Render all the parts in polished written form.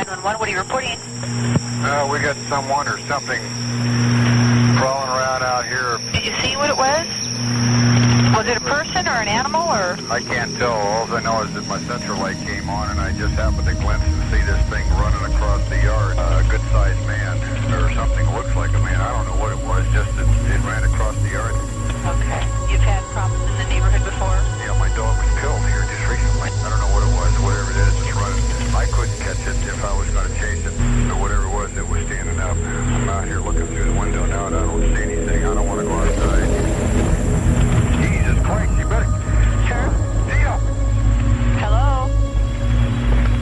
911. What are you reporting? We got someone or something crawling around out here. Did you see what it was? Was it a person or an animal or? I can't tell. All I know is that my central light came on and I just happened to glimpse and see this thing running across the yard. A good-sized man or something. Looks like a man. I don't know what it was. Just it ran across the yard. Okay. You've had problems in the neighborhood before? Yeah, my dog was killed here just recently. I don't know what it was. Whatever it is, it's running. I couldn't catch it if I was going to chase it. But whatever it was standing up. I'm out here looking through the window now and I don't see anything. I don't want to go outside. Jesus Christ, you better... Sure. Gio! Hello?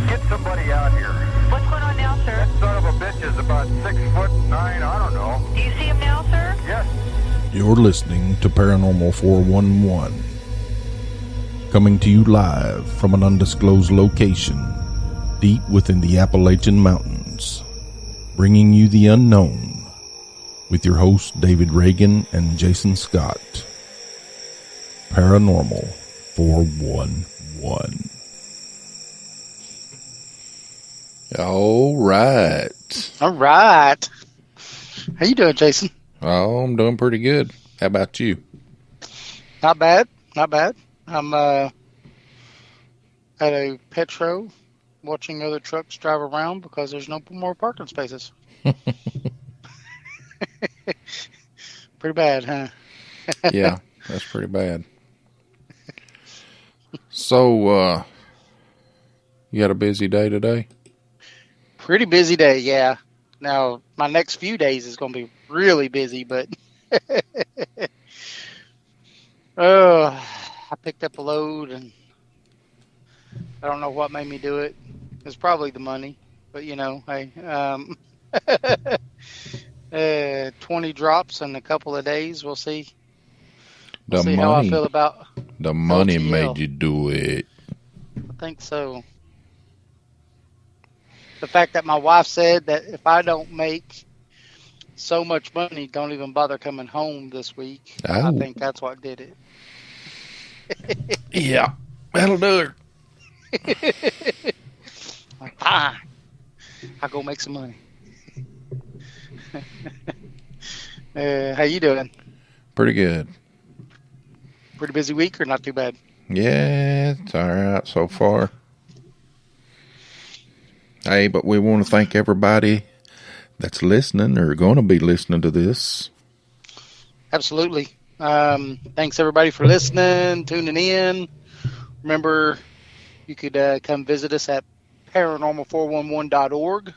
Get somebody out here. What's going on now, sir? That son of a bitch is about 6'9", I don't know. Do you see him now, sir? Yes. You're listening to Paranormal 411. Coming to you live from an undisclosed location deep within the Appalachian Mountains. Bringing you the unknown with your hosts David Reagan and Jason Scott. Paranormal 411. All right. All right. How you doing, Jason? Oh, I'm doing pretty good. How about you? Not bad. Not bad. I'm at a Petro watching other trucks drive around because there's no more parking spaces. Pretty bad, huh? Yeah, that's pretty bad. So, you got a busy day today? Pretty busy day, yeah. Now, my next few days is going to be really busy, but I picked up a load and I don't know what made me do it. It's probably the money, but hey, 20 drops in a couple of days. We'll see. We'll see how I feel about the money LTL. made you do it. I think so. The fact that my wife said that if I don't make so much money, don't even bother coming home this week. Oh. I think that's what did it. Yeah, that'll do it. Like, fine. I'll go make some money. How you doing? Pretty good. Pretty busy week or not too bad? Yeah, it's all right so far. Hey, but we want to thank everybody that's listening or going to be listening to this. Absolutely. Thanks everybody for listening, tuning in. Remember, you could come visit us at paranormal411.org.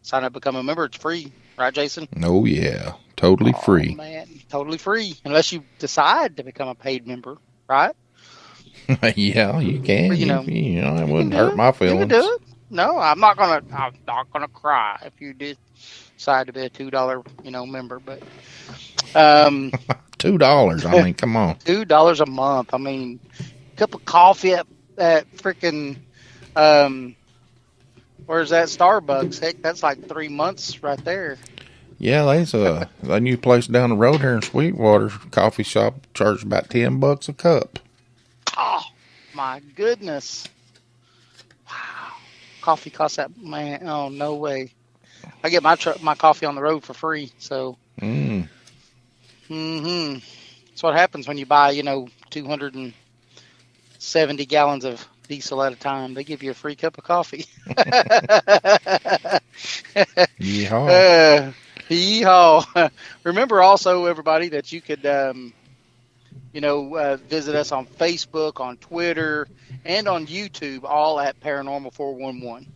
Sign up, become a member. It's free. Right, Jason? Oh, yeah. Totally free. Man, totally free. Unless you decide to become a paid member, right? Yeah, you can. But, it wouldn't hurt my feelings. You can do it. No, I'm not gonna cry if you decide to be a $2, member. But $2. I mean, come on. $2 a month. I mean, a cup of coffee at freaking where's that Starbucks? Heck, that's like 3 months right there. Yeah, there's a new place down the road here in Sweetwater, coffee shop, charges about $10 a cup. Oh my goodness! Wow, coffee costs that, man. Oh, no way. I get my coffee on the road for free. So, That's what happens when you buy 270 gallons of diesel at a time. They give you a free cup of coffee. Yeehaw. Yeehaw. Remember also, everybody, that you could, visit us on Facebook, on Twitter, and on YouTube, all at Paranormal 411.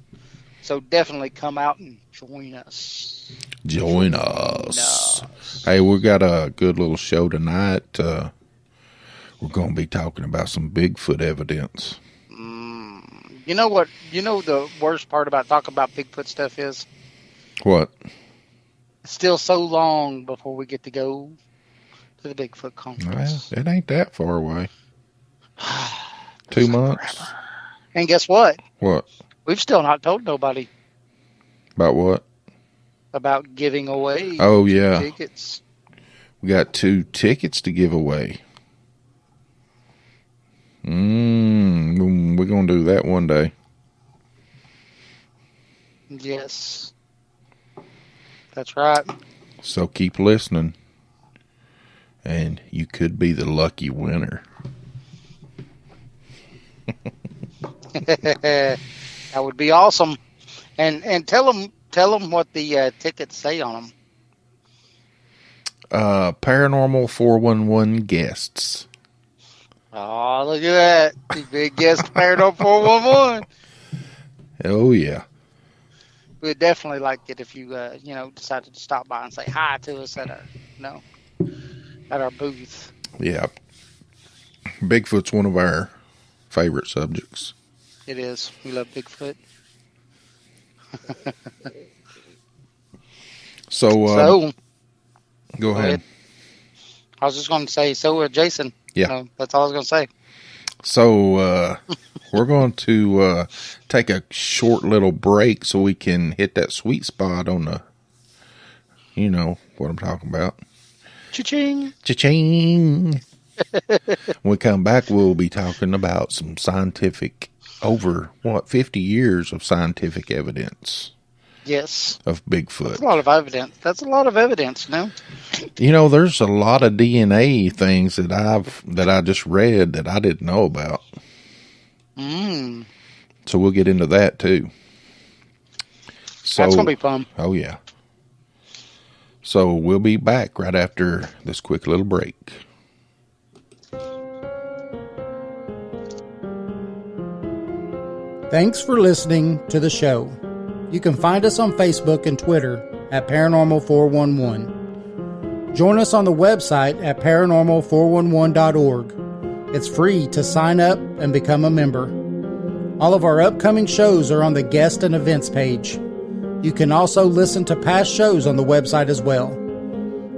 So definitely come out and join us. Join us. Hey, we got a good little show tonight. We're going to be talking about some Bigfoot evidence. You know what? You know the worst part about talking about Bigfoot stuff is? What? It's still so long before we get to go to the Bigfoot conference. Well, it ain't that far away. 2 months. Forever. And guess what? What? We've still not told nobody. About what? About giving away tickets. We got 2 tickets to give away. We're going to do that one day. Yes. That's right. So keep listening, and you could be the lucky winner. That would be awesome. And tell them what the tickets say on them. Paranormal 411 guests. Oh, look at that. You big guest Paranormal 411. Oh, yeah. We'd definitely like it if you, decided to stop by and say hi to us at our booth. Yeah. Bigfoot's one of our favorite subjects. It is. We love Bigfoot. So, go ahead. I was just going to say, Jason. Yeah. That's all I was going to say. So, we're going to take a short little break so we can hit that sweet spot on the, you know what I'm talking about. Cha-ching. Cha-ching. When we come back, we'll be talking about some scientific, 50 years of scientific evidence. Yes. Of Bigfoot. That's a lot of evidence. That's a lot of evidence, no? There's a lot of DNA things that I just read that I didn't know about. So we'll get into that too. So that's going to be fun. Oh yeah. So we'll be back right after this quick little break. Thanks for listening to the show. You can find us on Facebook and Twitter at Paranormal411. Join us on the website at paranormal411.org. It's free to sign up and become a member. All of our upcoming shows are on the guest and events page. You can also listen to past shows on the website as well.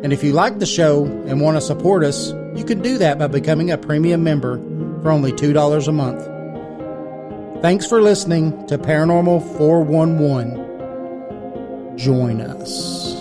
And if you like the show and want to support us, you can do that by becoming a premium member for only $2 a month. Thanks for listening to Paranormal 411. Join us.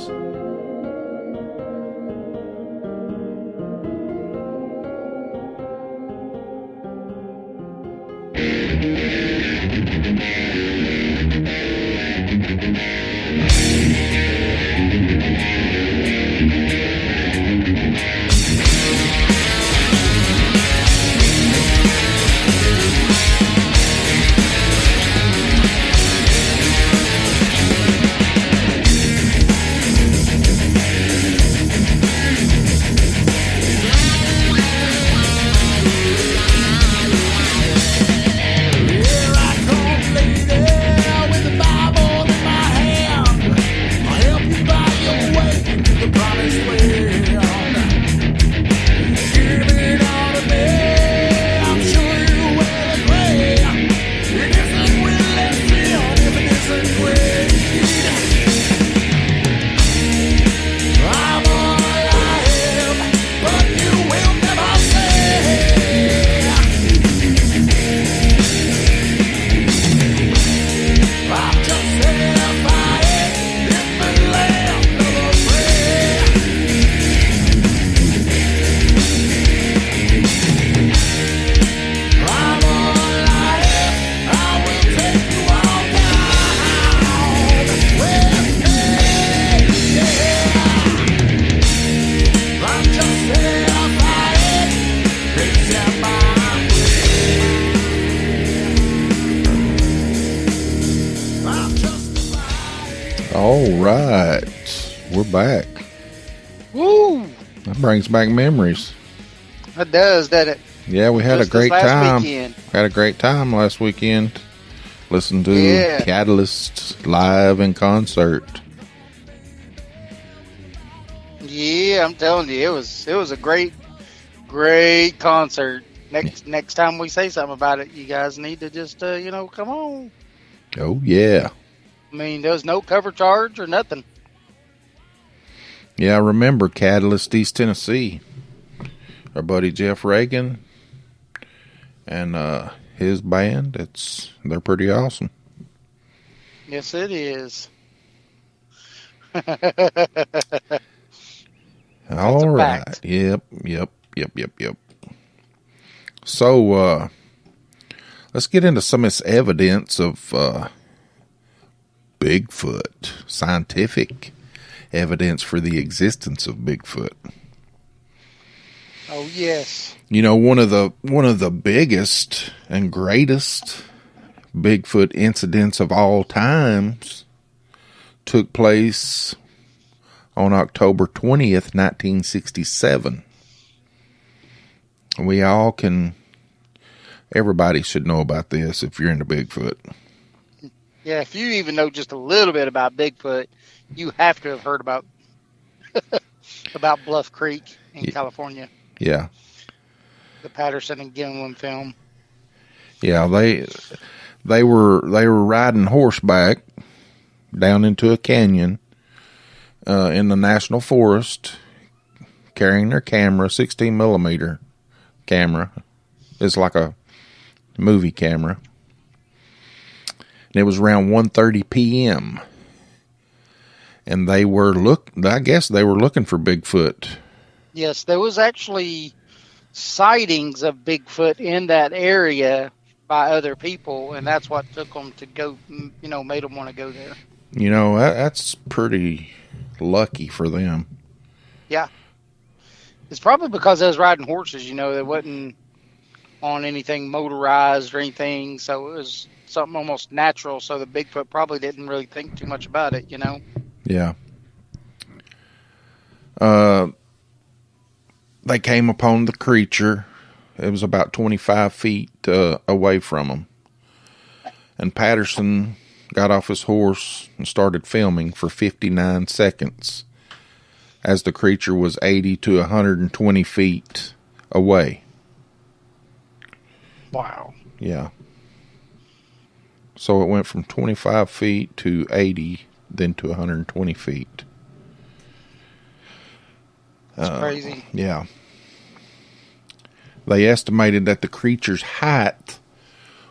All right, we're back. Woo! That brings back memories. That does, doesn't it? Yeah, we had Just a great this last time. weekend. Had a great time last weekend. Listened to Yeah. Catalyst live in concert. Yeah, I'm telling you, it was a great concert. Next time we say something about it, you guys need to just come on. Oh yeah. I mean, there was no cover charge or nothing. Yeah, I remember Catalyst East Tennessee. Our buddy Jeff Reagan and his band. They're pretty awesome. Yes, it is. All right. fact. Yep. So, let's get into some of this evidence of Bigfoot. Scientific evidence for the existence of Bigfoot. Oh yes. You know, one of the biggest and greatest Bigfoot incidents of all times took place on October 20th, 1967. Everybody should know about this if you're into Bigfoot. Yeah, if you even know just a little bit about Bigfoot, you have to have heard about about Bluff Creek in California. Yeah. The Patterson and Gimlin film. Yeah, they were riding horseback down into a canyon in the national forest, carrying their camera, 16 millimeter camera. It's like a movie camera. And it was around 1:30 p.m. And I guess they were looking for Bigfoot. Yes, there was actually sightings of Bigfoot in that area by other people, and that's what took them to go, made them want to go there. You know, that's pretty lucky for them. Yeah. It's probably because they was riding horses, they wasn't on anything motorized or anything, so it was something almost natural, so the Bigfoot probably didn't really think too much about it, Yeah. They came upon the creature. It was about 25 feet away from them. And Patterson got off his horse and started filming for 59 seconds as the creature was 80 to 120 feet away. Wow. Yeah. So it went from 25 feet to 80, then to 120 feet. That's crazy. Yeah. They estimated that the creature's height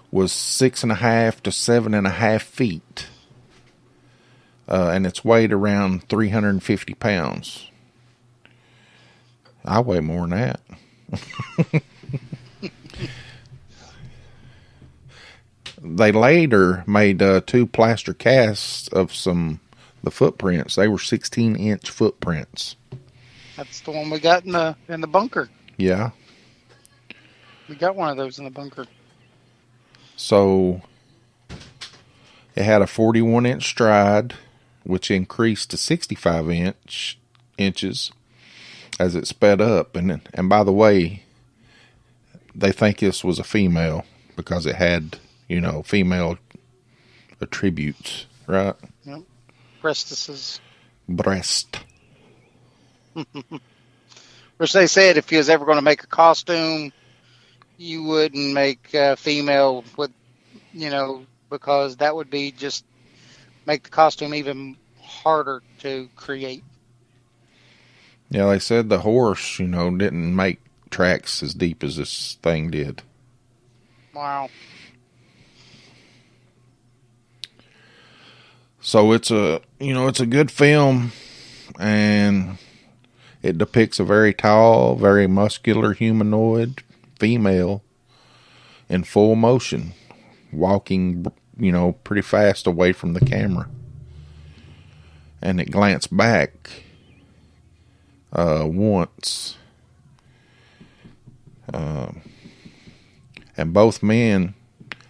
was 6.5 to 7.5 feet. And its weight around 350 pounds. I weigh more than that. They later made 2 plaster casts of the footprints. They were 16-inch footprints. That's the one we got in the bunker. Yeah. We got one of those in the bunker. So it had a 41-inch stride, which increased to 65 inches as it sped up. And by the way, they think this was a female because it had, female attributes, right? Yep. Breastises. Breast. Which they said if you was ever going to make a costume, you wouldn't make a female with, because that would be just make the costume even harder to create. Yeah, they said the horse, didn't make tracks as deep as this thing did. Wow. So it's a good film, and it depicts a very tall, very muscular humanoid female in full motion, walking, pretty fast away from the camera. And it glanced back once. And both men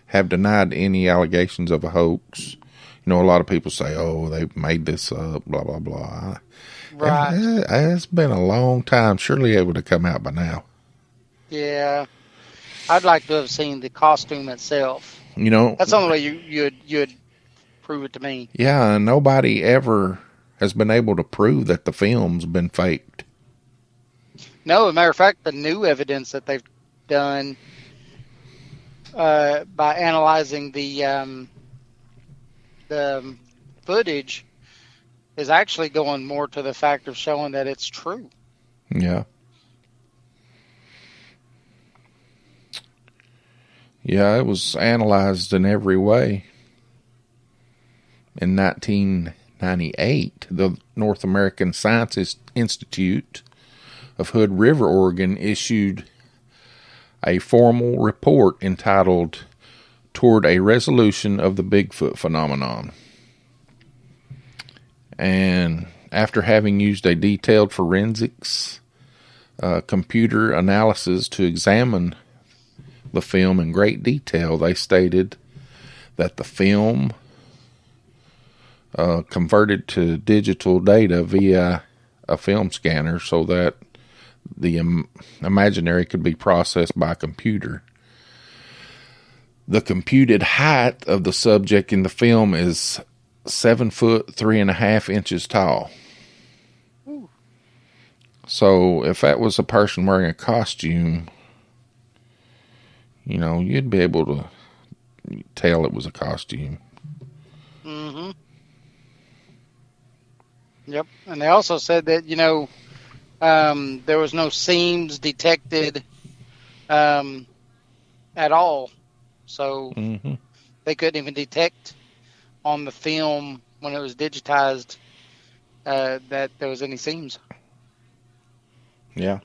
have denied any allegations of a hoax. A lot of people say, oh, they made this up, blah, blah, blah. Right. It's been a long time. Surely it would have come out by now. Yeah. I'd like to have seen the costume itself. That's the only way you'd prove it to me. Yeah, and nobody ever has been able to prove that the film's been faked. No, as a matter of fact, the new evidence that they've done by analyzing the footage is actually going more to the fact of showing that it's true. Yeah. Yeah, it was analyzed in every way. In 1998, the North American Science Institute of Hood River, Oregon, issued a formal report entitled Toward a Resolution of the Bigfoot Phenomenon. And after having used a detailed forensics computer analysis to examine the film in great detail, they stated that the film converted to digital data via a film scanner so that the imaginary could be processed by a computer. The computed height of the subject in the film is 7 foot 3.5 inches tall. Ooh. So if that was a person wearing a costume, you'd be able to tell it was a costume. Mm-hmm. Yep. And they also said that, there was no seams detected at all. So they couldn't even detect on the film when it was digitized that there was any seams. Yeah.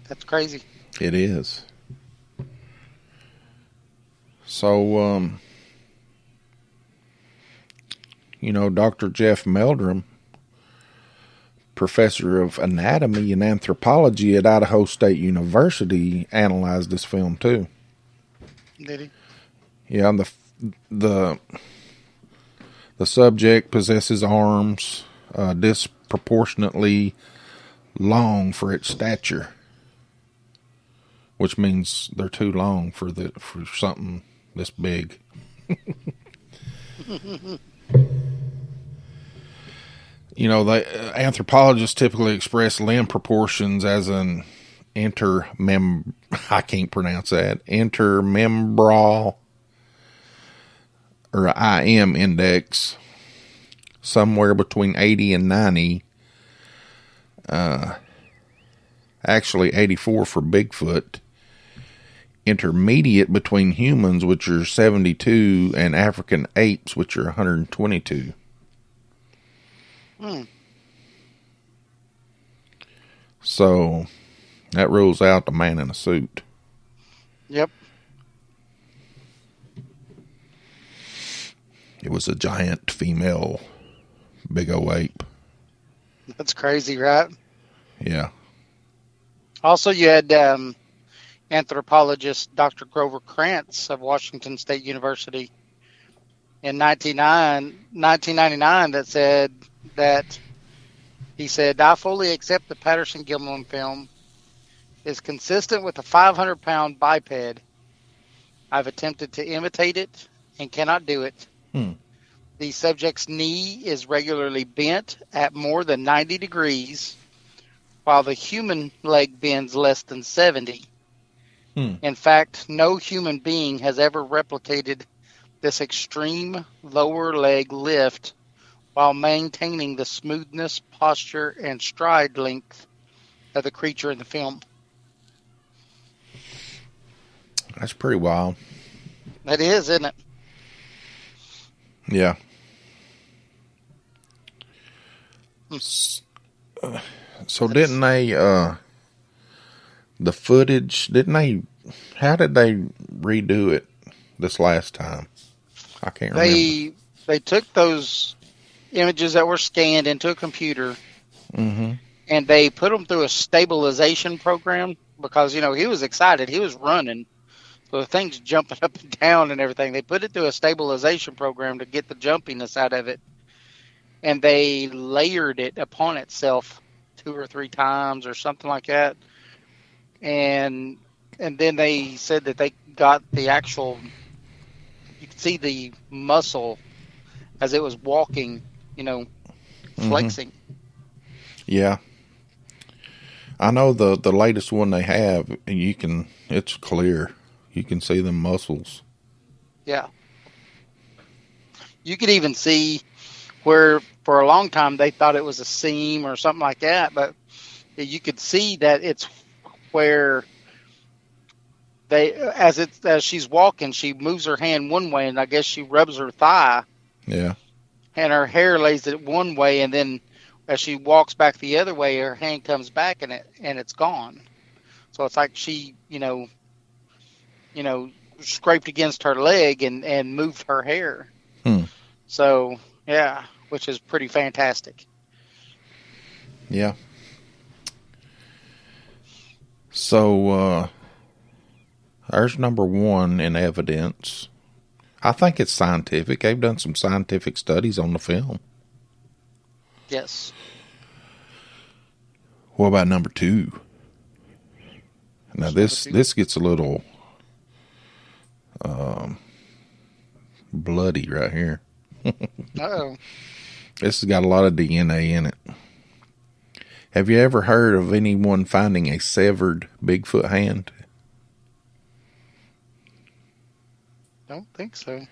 That's crazy. It is. So, Dr. Jeff Meldrum, professor of anatomy and anthropology at Idaho State University, analyzed this film too. Did he? Yeah, the subject possesses arms disproportionately long for its stature, which means they're too long for something this big. Anthropologists typically express limb proportions as an I can't pronounce that, intermembral or IM index, somewhere between 80 and 90. Actually 84 for Bigfoot. Intermediate between humans, which are 72, and African apes, which are 122. So that rules out the man in a suit. Yep. It was a giant female big old ape. That's crazy, right? Yeah. Also, you had anthropologist Dr. Grover Krantz of Washington State University in 1999 that said that he said, "I fully accept the Patterson-Gimlin film is consistent with a 500-pound biped. I've attempted to imitate it and cannot do it. The subject's knee is regularly bent at more than 90 degrees, while the human leg bends less than 70. In fact, no human being has ever replicated this extreme lower leg lift while maintaining the smoothness, posture, and stride length of the creature in the film." That's pretty wild. That is, isn't it? Yeah. So didn't they, the footage, how did they redo it this last time? I can't remember. They took those images that were scanned into a computer and they put them through a stabilization program because, he was excited. He was running. So the thing's jumping up and down and everything. They put it through a stabilization program to get the jumpiness out of it. And they layered it upon itself 2 or 3 times or something like that. And then they said that they got the actual, you could see the muscle as it was walking, flexing. Yeah. I know the latest one they have, and it's clear. You can see the muscles. Yeah. You could even see where for a long time they thought it was a seam or something like that, but you could see that it's where as she's walking, she moves her hand one way, and I guess she rubs her thigh. Yeah. And her hair lays it one way, and then as she walks back the other way, her hand comes back and it's gone. So it's like she, scraped against her leg and moved her hair. So, yeah, which is pretty fantastic. Yeah. So, there's number one in evidence. I think it's scientific. They've done some scientific studies on the film. Yes. What about number two? Now this gets a little bloody right here. Uh-oh. This has got a lot of DNA in it. Have you ever heard of anyone finding a severed Bigfoot hand? Don't think so.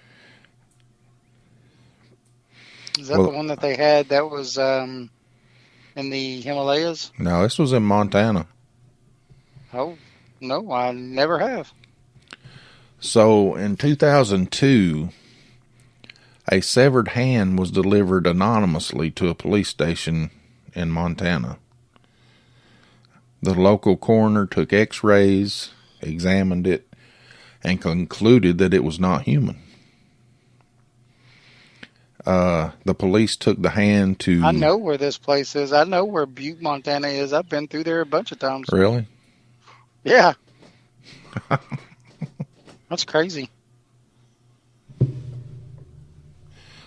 Is that the one that they had that was in the Himalayas? No, this was in Montana. Oh, no, I never have. So in 2002, a severed hand was delivered anonymously to a police station in Montana. The local coroner took x-rays, examined it, and concluded that it was not human. The police took the hand to... I know where this place is. I know where Butte, Montana is. I've been through there a bunch of times. Really? Yeah. That's crazy.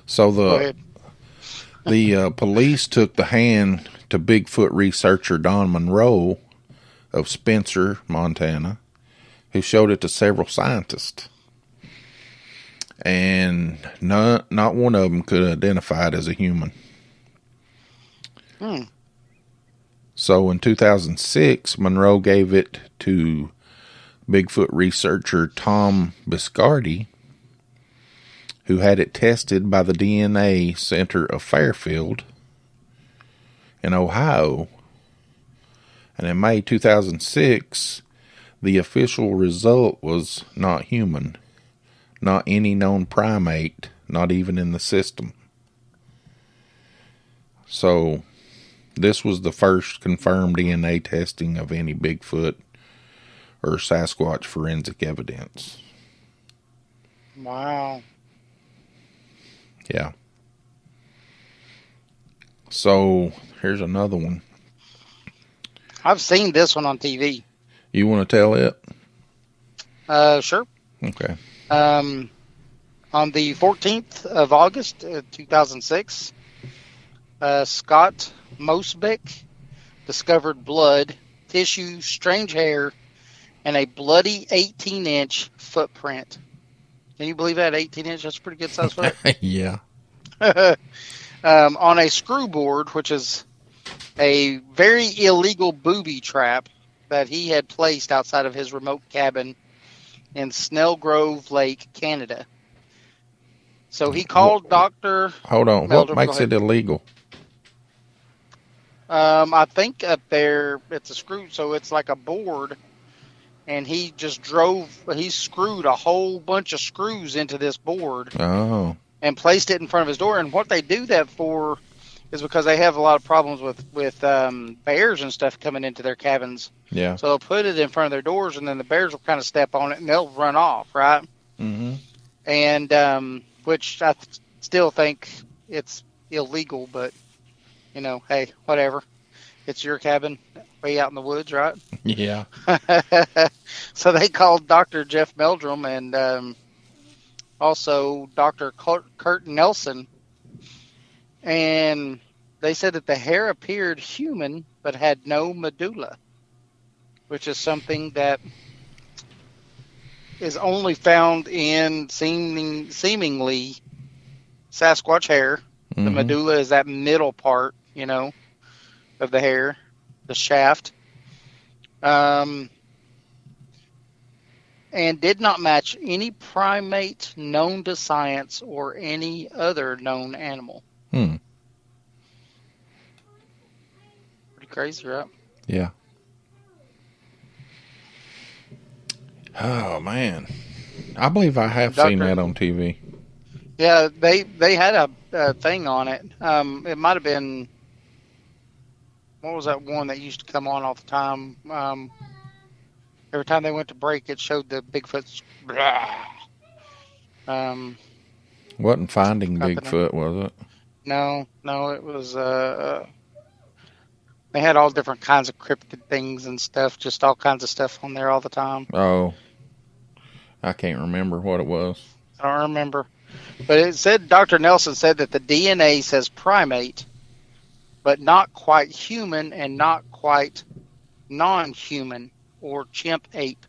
So Go ahead. the police took the hand to Bigfoot researcher Don Monroe of Spencer, Montana, who showed it to several scientists. And not one of them could identify it as a human. So in 2006, Monroe gave it to Bigfoot researcher Tom Biscardi, who had it tested by the DNA Center of Fairfield in Ohio. And in May 2006, the official result was not human, not any known primate, not even in the system. So, this was the first confirmed DNA testing of any Bigfoot or Sasquatch forensic evidence. Wow. Yeah. So, here's another one. I've seen this one on TV. You want to tell it? Sure. Okay. On the 14th of August, 2006, Scott Mosbeck discovered blood, tissue, strange hair, and a bloody 18-inch footprint. Can you believe that? 18-inch? That's a pretty good size foot. Yeah. On a screw board, which is a very illegal booby trap that he had placed outside of his remote cabin in Snellgrove Lake, Canada. So he called Dr. Hold on. Meldrum. What makes it illegal? I think up there it's a screw, so it's like a board, and he screwed a whole bunch of screws into this board. Oh. And placed it in front of his door. And what they do that for is because they have a lot of problems with bears and stuff coming into their cabins. Yeah. So they'll put it in front of their doors, and then the bears will kind of step on it, and they'll run off, right? Mm-hmm. And which I still think it's illegal, but, you know, hey, whatever. It's your cabin way out in the woods, right? Yeah. So they called Dr. Jeff Meldrum and also Dr. Kurt Nelson, and they said that the hair appeared human but had no medulla, which is something that is only found in seemingly Sasquatch hair. Mm-hmm. The medulla is that middle part, you know, of the hair, the shaft. And did not match any primate known to science or any other known animal. Pretty crazy, right? Yeah. Oh, man. I believe I have seen that on TV. Yeah, they had a thing on it. It might have been... What was that one that used to come on all the time? Every time they went to break, it showed the Bigfoot's. Wasn't Finding Company. Bigfoot, was it? No, it was they had all different kinds of cryptid things and stuff, just all kinds of stuff on there all the time. Oh, I can't remember what it was. I don't remember. But it said, Dr. Nelson said that the DNA says primate, but not quite human and not quite non-human or chimp ape.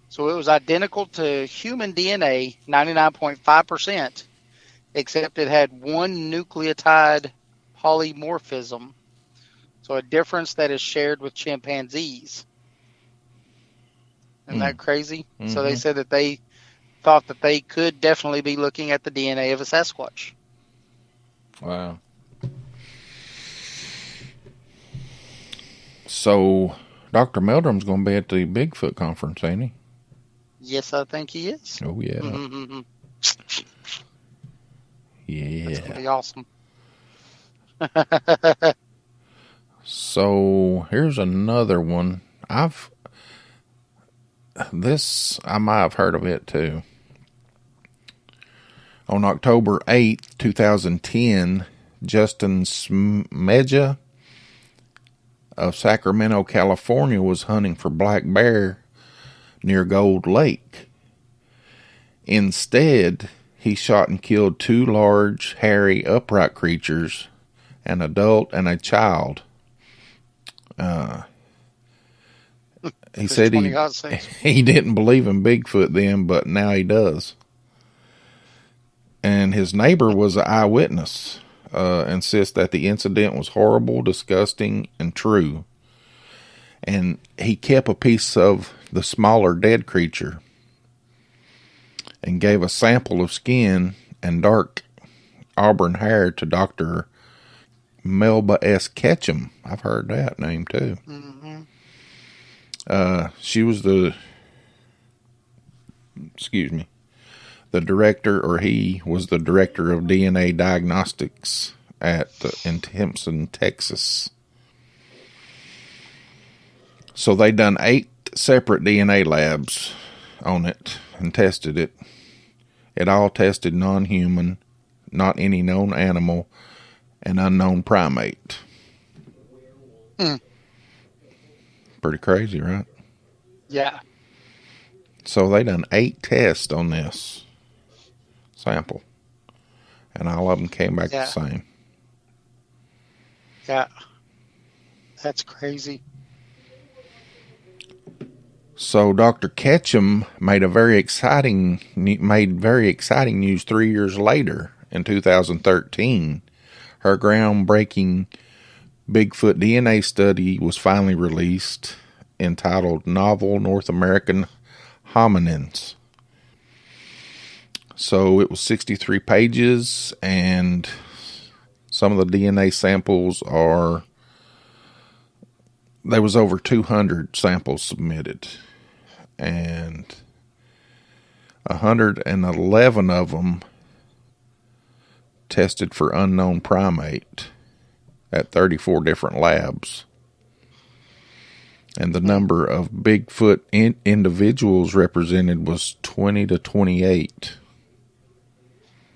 So it was identical to human DNA, 99.5%, except it had one nucleotide polymorphism. So a difference that is shared with chimpanzees. Isn't that crazy? Mm-hmm. So they said that they thought that they could definitely be looking at the DNA of a Sasquatch. Wow. So Dr. Meldrum's going to be at the Bigfoot conference, ain't he? Yes, I think he is. Oh, yeah. Mm-hmm. Yeah. That's going to be awesome. So here's another one. I might have heard of it too. On October 8th, 2010, Justin Smeja of Sacramento, California was hunting for black bear near Gold Lake. Instead, he shot and killed two large, hairy, upright creatures, an adult and a child. He said he didn't believe in Bigfoot then, but now he does. And his neighbor was an eyewitness, insists that the incident was horrible, disgusting, and true. And he kept a piece of the smaller dead creature and gave a sample of skin and dark auburn hair to Dr. Melba S. Ketchum. I've heard that name too. Mm-hmm. She was the director, or he was the director of DNA diagnostics in Timpson, Texas. So they done 8 separate DNA labs on it and tested it. It all tested non-human, not any known animal, and unknown primate. Pretty crazy, right? Yeah. So they done 8 tests on this sample, and all of them came back the same. Yeah. That's crazy. So Dr. Ketchum made very exciting news 3 years later in 2013. Her groundbreaking Bigfoot DNA study was finally released, entitled Novel North American Hominins. So it was 63 pages, and some of the DNA samples there was over 200 samples submitted, and 111 of them tested for unknown primate at 34 different labs. And the number of Bigfoot individuals represented was 20 to 28.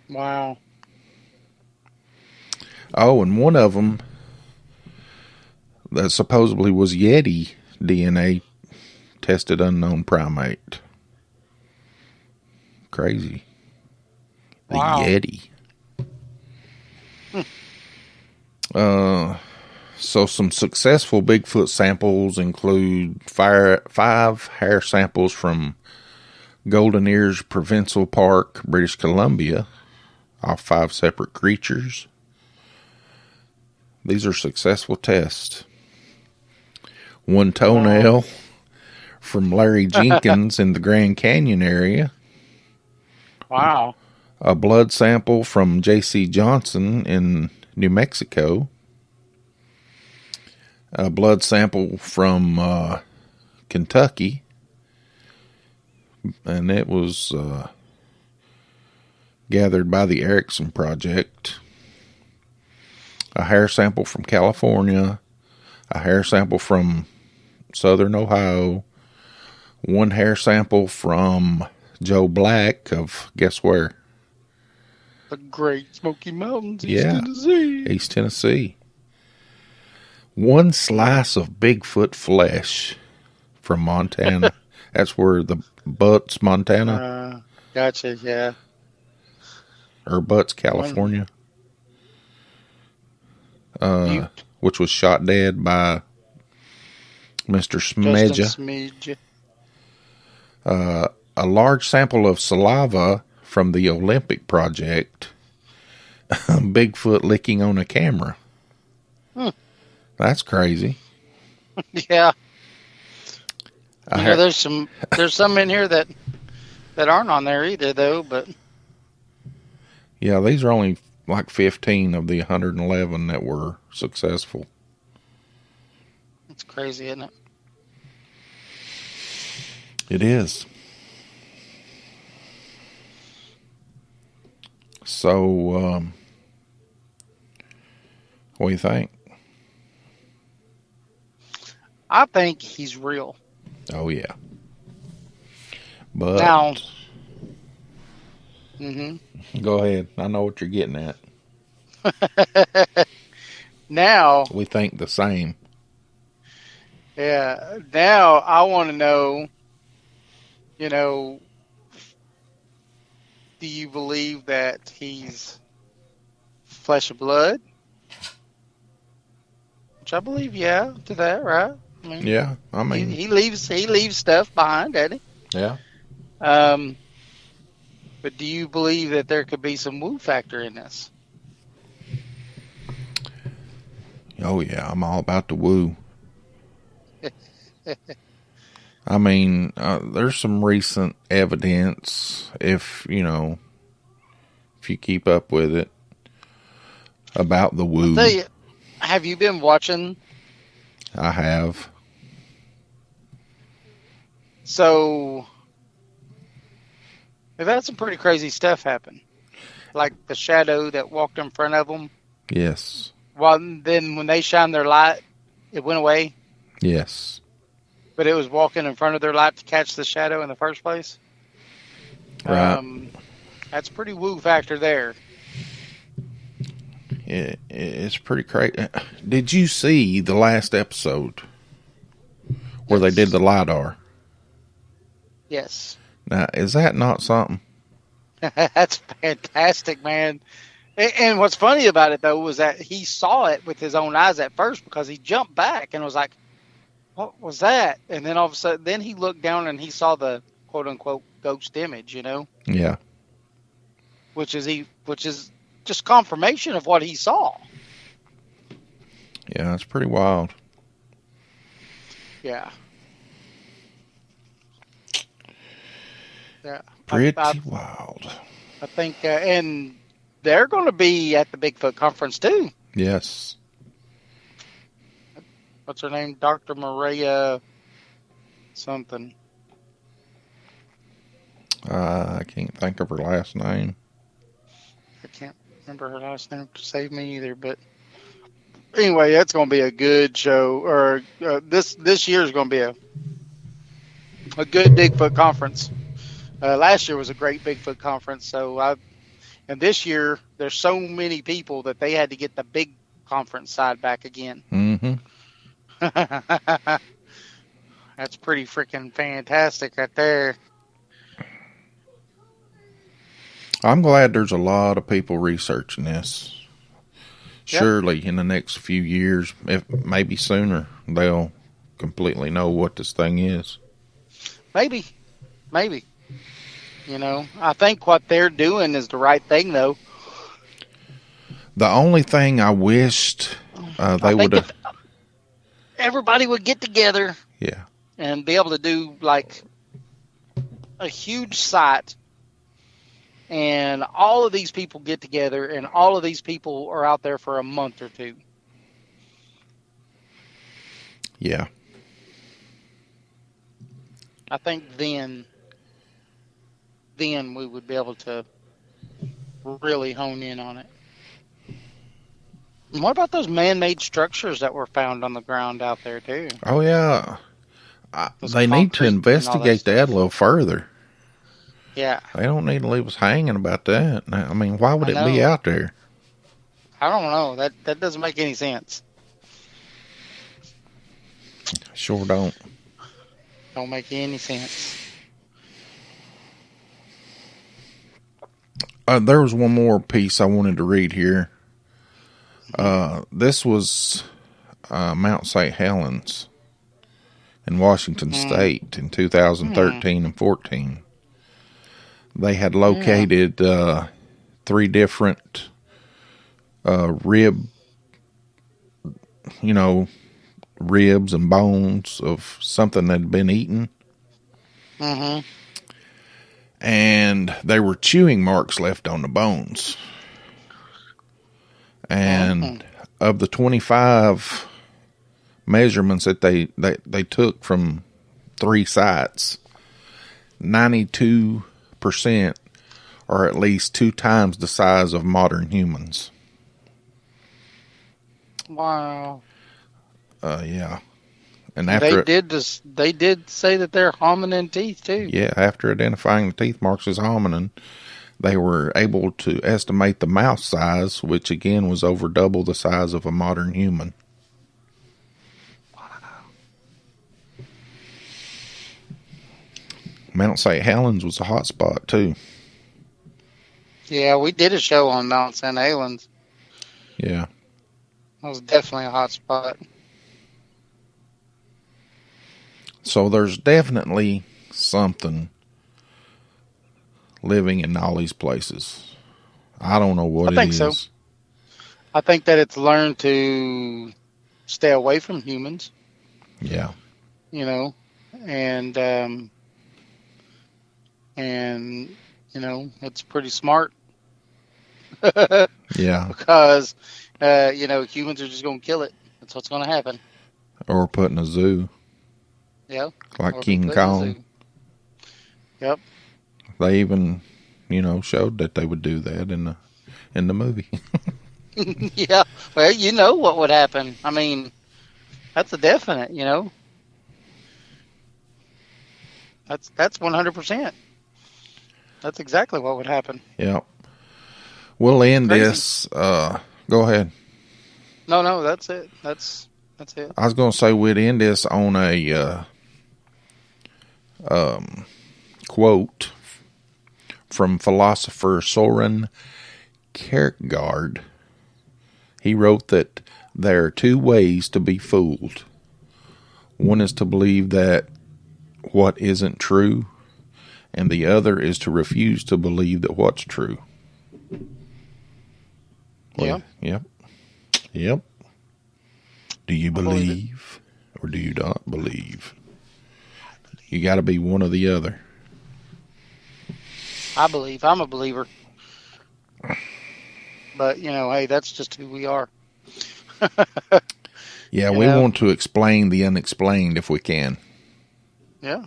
Wow. Oh, and one of them that supposedly was Yeti DNA tested unknown primate. Crazy. The Yeti. So some successful Bigfoot samples include 5 hair samples from Golden Ears Provincial Park, British Columbia, off 5 separate creatures. These are successful tests. 1 toenail from Larry Jenkins in the Grand Canyon area. Wow. A blood sample from J.C. Johnson in New Mexico. A blood sample from Kentucky. And it was gathered by the Erickson Project. A hair sample from California. A hair sample from Southern Ohio. 1 hair sample from Joe Black of, guess where? The Great Smoky Mountains, East Yeah. Tennessee. East Tennessee. One slice of Bigfoot flesh from Montana. That's where the Butts, Montana, Gotcha, yeah. or Butts, California, which was shot dead by Mr. Smedja. Justin Smedja. A large sample of saliva from the Olympic project. Bigfoot licking on a camera. That's crazy. Yeah. There's some in here that aren't on there either, though. But yeah, these are only like 15 of the 111 that were successful. it's crazy, isn't it? It is. So, what do you think? I think he's real. Oh yeah, but Now, go ahead. I know what you're getting at. now, We think the same. yeah. Now I want to know. Do you believe that he's flesh and blood? Which I believe, yeah, to that, right? I mean, Yeah, I mean, he leaves stuff behind, doesn't he? yeah. But do you believe that there could be some woo factor in this? Oh yeah, I'm all about the woo. I mean, there's some recent evidence, if you keep up with it, about the woo. I'll tell you, have you been watching? I have. So, they've had some pretty crazy stuff happen. Like the shadow that walked in front of them. Yes. Well, then when they shined their light, it went away. Yes. But it was walking in front of their light to catch the shadow in the first place. Right. That's pretty woo factor there. It's pretty crazy. Did you see the last episode where they did the LiDAR? Yes. Now, is that not something? That's fantastic, man. And what's funny about it, though, was that he saw it with his own eyes at first because he jumped back and was like, what was that? And then all of a sudden, then he looked down and he saw the quote-unquote ghost image, Yeah. which is just confirmation of what he saw. Yeah, it's pretty wild. Yeah. Yeah. Pretty I wild. I think, and they're going to be at the Bigfoot conference too. Yes. What's her name? Dr. Maria something. I can't think of her last name. I can't remember her last name to save me either. But anyway, that's going to be a good show. Or this year is going to be a good Bigfoot conference. Last year was a great Bigfoot conference. And this year there's so many people that they had to get the big conference side back again. Mm-hmm. That's pretty freaking fantastic right there. I'm glad there's a lot of people researching this. Yep. Surely in the next few years, if maybe sooner, they'll completely know what this thing is. Maybe. I think what they're doing is the right thing, though. The only thing I wished they would have... Everybody would get together. Yeah. And be able to do, like, a huge site. And all of these people get together, and all of these people are out there for a month or two. Yeah. I think then we would be able to really hone in on it. And what about those man-made structures that were found on the ground out there, too? Oh, yeah. Those They need to concrete and all investigate that a little further. Yeah. They don't need to leave us hanging about that. I mean, why would I it be know. out there? I don't know. That doesn't make any sense. Sure don't. Don't make any sense. There was one more piece I wanted to read here. This was Mount St. Helens in Washington State in 2013 and 14. They had located 3 different ribs and bones of something that had been eaten. Mm-hmm. And there were chewing marks left on the bones. And of the 25 measurements that they took from 3 sites, 92% are at least 2 times the size of modern humans. Wow. Yeah. And after they did say that they're hominin teeth too. Yeah, after identifying the teeth marks as hominin, they were able to estimate the mouth size, which again was over double the size of a modern human. Mount St. Helens was a hot spot too. Yeah, we did a show on Mount St. Helens. Yeah. That was definitely a hot spot. So there's definitely something living in all these places. I don't know what it is. I think so. I think that it's learned to stay away from humans. Yeah. And it's pretty smart. Yeah. Because humans are just going to kill it. That's what's going to happen. Or put in a zoo. Yeah. Like Or King put in a Kong. zoo. Yep. They even, showed that they would do that in the movie. Yeah. Well, you know what would happen. I mean, that's a definite, That's 100%. That's exactly what would happen. Yeah. We'll end Crazy. this. Go ahead. No, that's it. That's it. I was going to say we'd end this on a quote from philosopher Soren Kierkegaard. He wrote that there are 2 ways to be fooled. One is to believe that what isn't true, and the other is to refuse to believe that what's true. Yeah. Yep. Do you believe believe or do you not believe? You got to be one or the other. I believe. I'm a believer. But, hey, that's just who we are. Yeah, we want to explain the unexplained if we can. Yeah.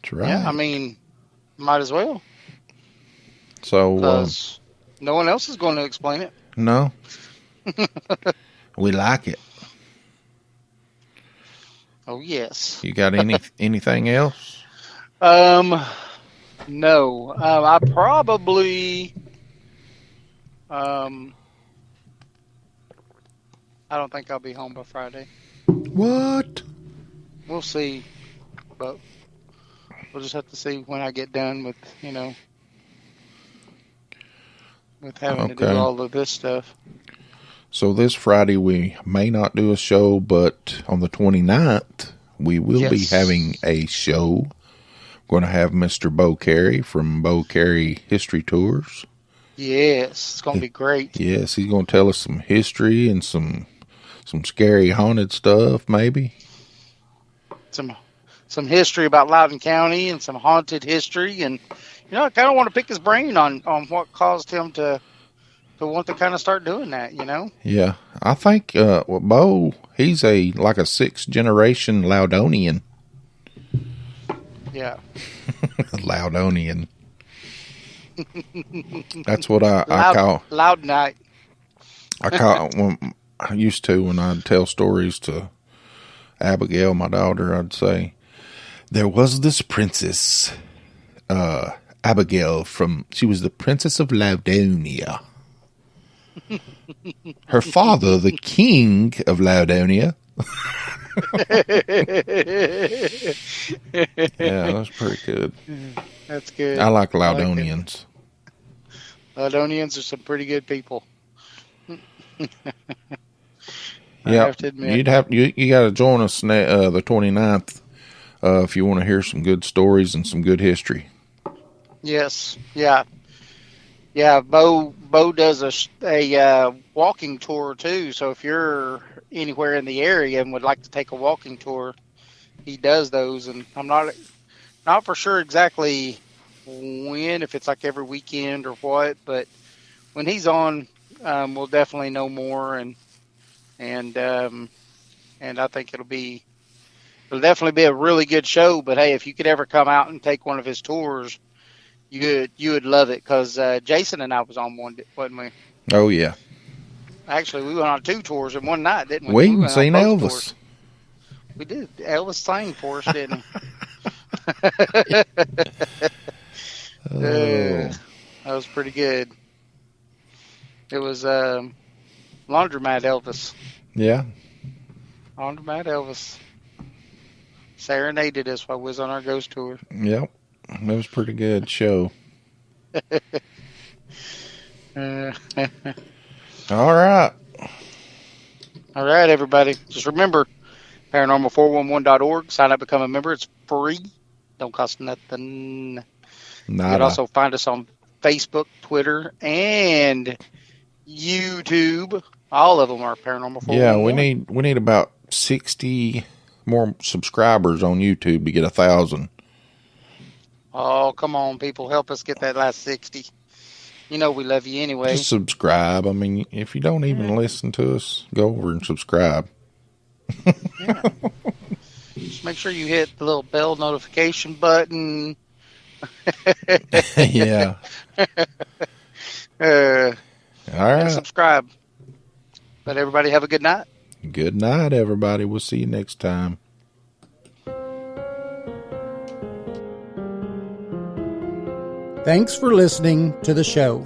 That's right. Yeah, I mean, might as well. So, Because no one else is going to explain it. no. We like it. Oh, yes. You got anything else? No. I probably... I don't think I'll be home by Friday. What? We'll see. But we'll just have to see when I get done with, with having to do Okay. all of this stuff. So this Friday we may not do a show, but on the 29th we will be Yes. having a show. We're going to have Mr. Bo Carey from Bo Carey History Tours. Yes, it's going to be great. Yes, he's going to tell us some history and some scary haunted stuff, maybe. Some history about Loudoun County and some haunted history. And, I kind of want to pick his brain on what caused him to want to kind of start doing that, Yeah, I think Bo, he's like a 6th generation Loudonian. Yeah. Loudonian. That's what I call. Loud night. When I used to, when I'd tell stories to Abigail, my daughter, I'd say, there was this princess Abigail she was the Princess of Laudonia. Her father, the King of Laudonia. Yeah, that's pretty good. That's good. I like Laudonians. Laudonians are some pretty good people. Yeah, have to admit. you got to join us the 29th if you want to hear some good stories and some good history. Yes, yeah. Bo does a walking tour too. So if you're anywhere in the area and would like to take a walking tour, he does those. And I'm not for sure exactly when, if it's like every weekend or what. But when he's on, we'll definitely know more. And I think it'll definitely be a really good show. But hey, if you could ever come out and take one of his tours, you would love it, because Jason and I was on one, wasn't we? Oh yeah. Actually, we went on 2 tours in one night, didn't we? We even seen Elvis. Tours. We did. Elvis sang for us, didn't he? That was pretty good. It was Laundromat Elvis. Yeah. Laundromat Elvis serenaded us while we was on our ghost tour. Yep. It was a pretty good show. All right. All right, everybody. Just remember, paranormal411.org. Sign up, become a member. It's free. Don't cost nothing. You can also find us on Facebook, Twitter, and YouTube. All of them are Paranormal 411. Yeah, we need about 60 more subscribers on YouTube to get 1,000. Oh, come on, people. Help us get that last 60. You know we love you anyway. Just subscribe. I mean, if you don't even listen to us, go over and subscribe. Yeah. Just make sure you hit the little bell notification button. Yeah. All right. Subscribe. But everybody have a good night. Good night, everybody. We'll see you next time. Thanks for listening to the show.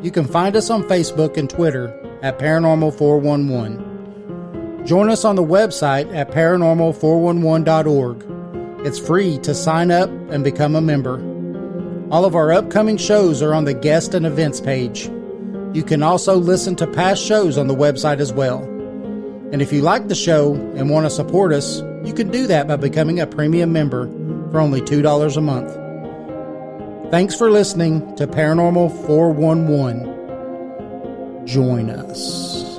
You can find us on Facebook and Twitter at Paranormal411. Join us on the website at paranormal411.org. It's free to sign up and become a member. All of our upcoming shows are on the guest and events page. You can also listen to past shows on the website as well. And if you like the show and want to support us, you can do that by becoming a premium member for only $2 a month. Thanks for listening to Paranormal 411. Join us.